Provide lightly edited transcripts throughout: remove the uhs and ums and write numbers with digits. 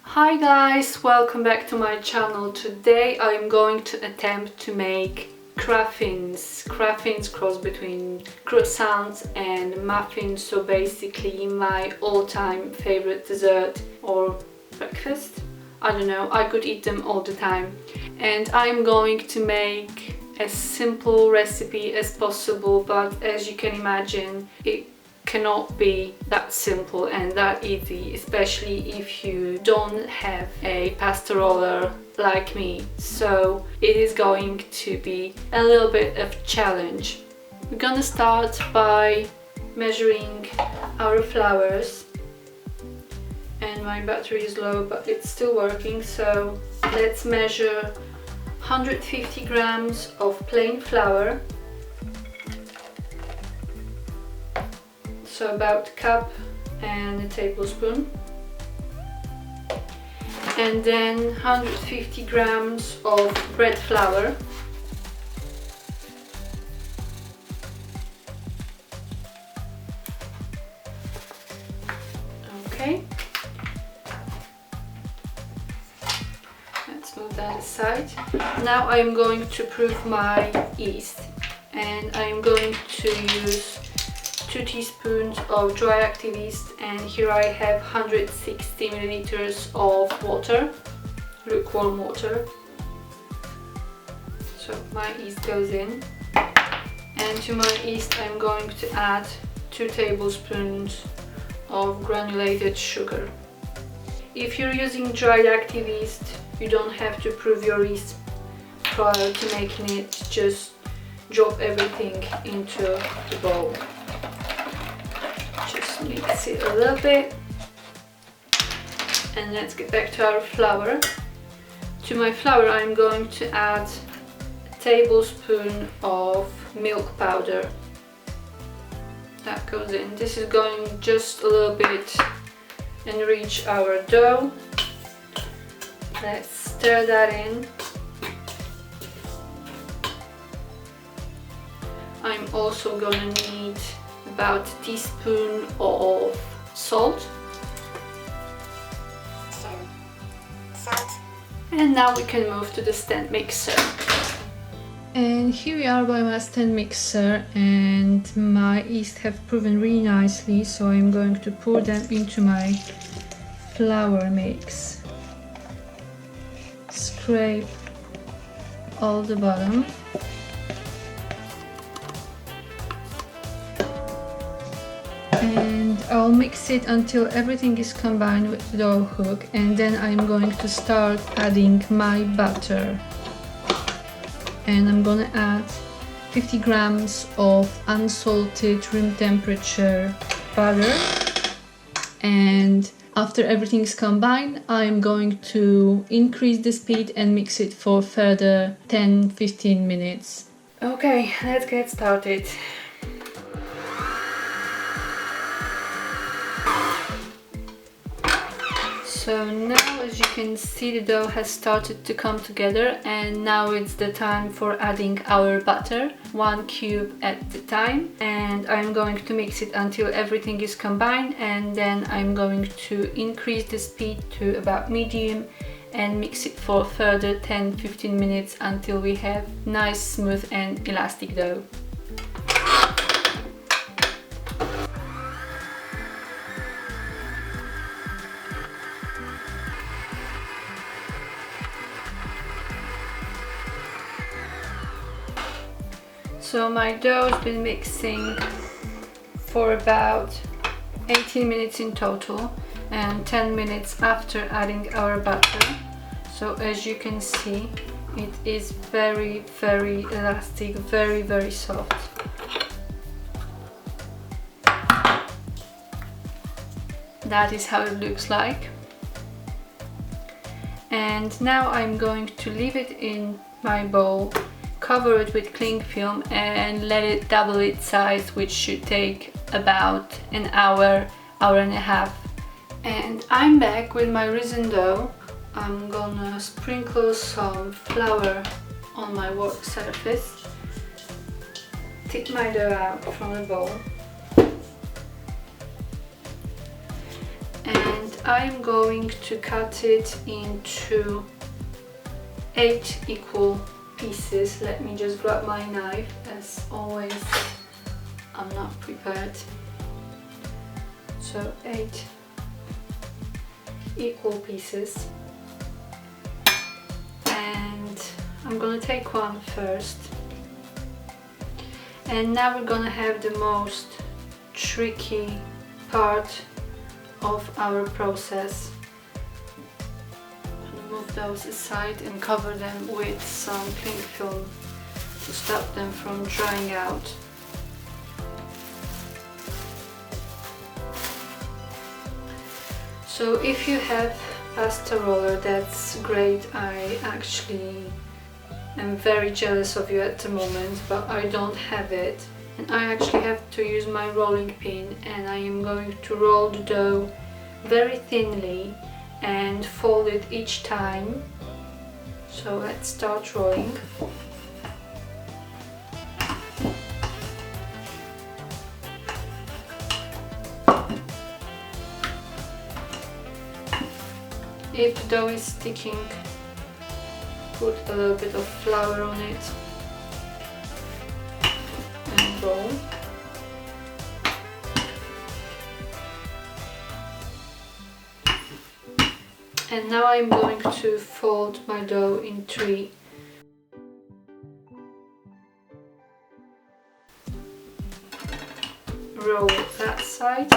Hi guys, welcome back to my channel. Today I'm going to attempt to make cruffins. Cruffins cross between croissants and muffins, so basically my all-time favorite dessert or breakfast. I don't know, I could eat them all the time. And I'm going to make as simple recipe as possible, but as you can imagine, it cannot be that simple and that easy, especially if you don't have a pasta roller like me. So it is going to be a little bit of a challenge. We're gonna start by measuring our flours, and my battery is low but it's still working, so let's measure 150 grams of plain flour, so about a cup and a tablespoon, and then 150 grams of bread flour, okay, let's move that aside. Now I'm going to proof my yeast, and I'm going to use 2 teaspoons of dry active yeast, and here I have 160 milliliters of water, lukewarm water. So my yeast goes in, and to my yeast I'm going to add 2 tablespoons of granulated sugar. If you're using dry active yeast, you don't have to proof your yeast prior to making it, just drop everything into the bowl. Just mix it a little bit, and let's get back to our flour. To my flour I'm going to add a tablespoon of milk powder. That goes in. This is going just a little bit enrich our dough. Let's stir that in. I'm also gonna need about a teaspoon of salt. And now we can move to the stand mixer. And here we are by my stand mixer, and my yeast have proven really nicely, so I'm going to pour them into my flour mix. Scrape all the bottom. And I'll mix it until everything is combined with the dough hook, and then I'm going to start adding my butter. And I'm gonna add 50 grams of unsalted room temperature butter, and after everything is combined I'm going to increase the speed and mix it for further 10-15 minutes. Okay, let's get started. So now, as you can see, the dough has started to come together, and now it's the time for adding our butter, 1 cube at the time, and I'm going to mix it until everything is combined, and then I'm going to increase the speed to about medium and mix it for further 10-15 minutes until we have nice, smooth and elastic dough. So my dough has been mixing for about 18 minutes in total, and 10 minutes after adding our butter. So as you can see, it is very elastic, very soft. That is how it looks like. And now I'm going to leave it in my bowl, cover it with cling film and let it double its size, which should take about an hour and a half. And I'm back with my risen dough. I'm gonna sprinkle some flour on my work surface, take my dough out from the bowl, and I am going to cut it into 8 equal pieces. Let me just grab my knife, as always I'm not prepared. So 8 equal pieces, and I'm gonna take one first. And now we're gonna have the most tricky part of our process. I'm gonna move those aside and cover them with some cling film to stop them from drying out. So if you have pasta roller, that's great. I actually am very jealous of you at the moment, but I don't have it. And I actually have to use my rolling pin, and I am going to roll the dough very thinly and fold it each time. So let's start rolling. If the dough is sticking, put a little bit of flour on it and roll. And now I'm going to fold my dough in 3. Roll that side.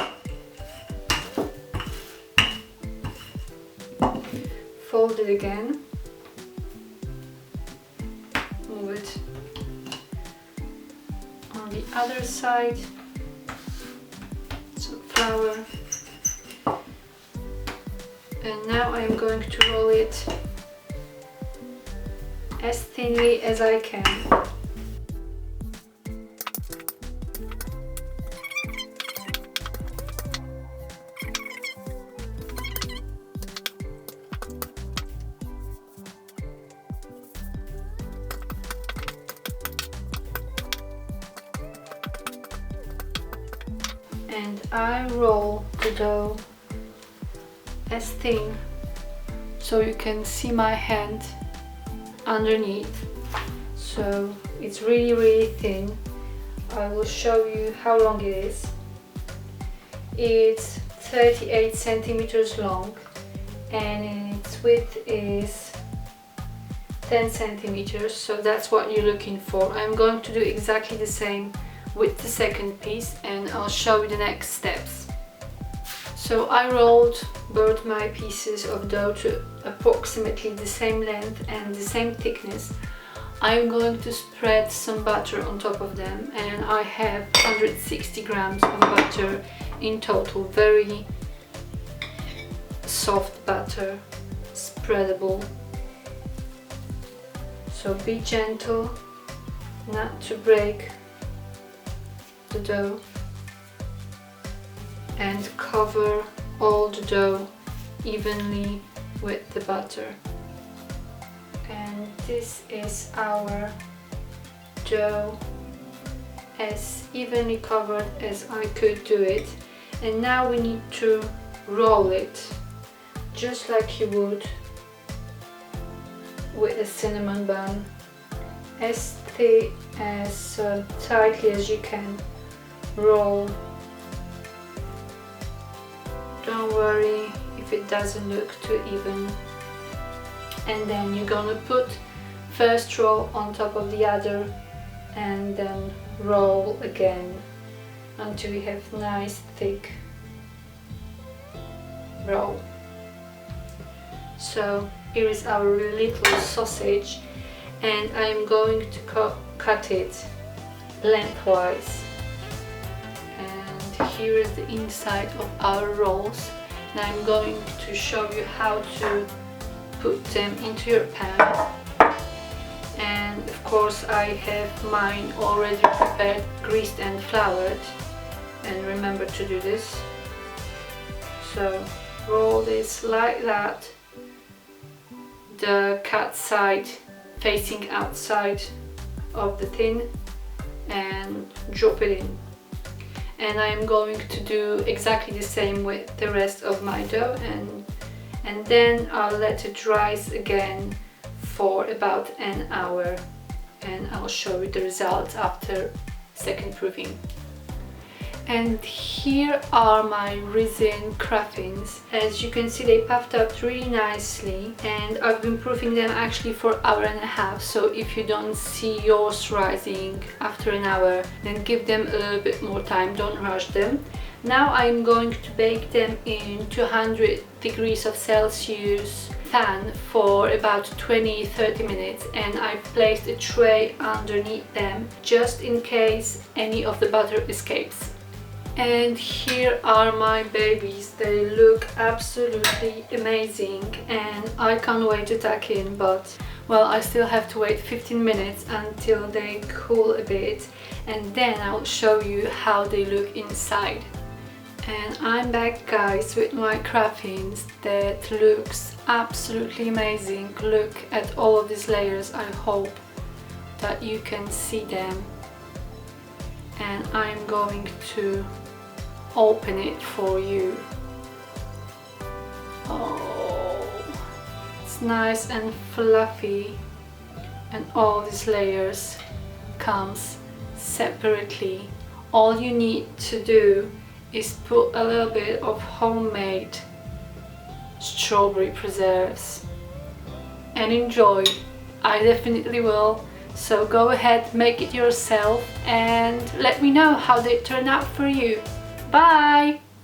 Fold it again. Move it on the other side. Some flour. And now I'm going to roll it as thinly as I can. And I roll the dough as thin so you can see my hand underneath. So it's really thin. I will show you how long it is. It's 38 centimeters long and its width is 10 centimeters, so that's what you're looking for. I'm going to do exactly the same with the second piece, and I'll show you the next steps. So I rolled both my pieces of dough to approximately the same length and the same thickness. I'm going to spread some butter on top of them, and I have 160 grams of butter in total. Very soft butter, spreadable. So be gentle not to break the dough, and cover all the dough evenly with the butter. And this is our dough, as evenly covered as I could do it. And now we need to roll it just like you would with a cinnamon bun, as thick, as tightly as you can. Roll. Don't worry if it doesn't look too even. And then you're gonna put first roll on top of the other, and then roll again until you have nice thick roll. So here is our little sausage, and I'm going to cut it lengthwise. And here is the inside of our rolls. Now I'm going to show you how to put them into your pan. And of course I have mine already prepared, greased and floured, and remember to do this. So roll this like that, the cut side facing outside of the tin, and drop it in. and I'm going to do exactly the same with the rest of my dough, and then I'll let it rise again for about an hour, and I'll show you the results after second proofing. And here are my resin cruffins. As you can see, they puffed up really nicely, and I've been proofing them actually for an hour and a half, so if you don't see yours rising after an hour, then give them a little bit more time, don't rush them. Now I'm going to bake them in 200 degrees of Celsius fan for about 20-30 minutes, and I've placed a tray underneath them just in case any of the butter escapes. And here are my babies. They look absolutely amazing, and I can't wait to tuck in, but well, I still have to wait 15 minutes until they cool a bit, and then I'll show you how they look inside. And I'm back, guys, with my cruffins. That looks absolutely amazing. Look at all of these layers. I hope that you can see them, and I'm going to open it for you. Oh, it's nice and fluffy, and all these layers comes separately. All you need to do is put a little bit of homemade strawberry preserves and enjoy. I definitely will. So go ahead, make it yourself, and let me know how they turn out for you. Bye!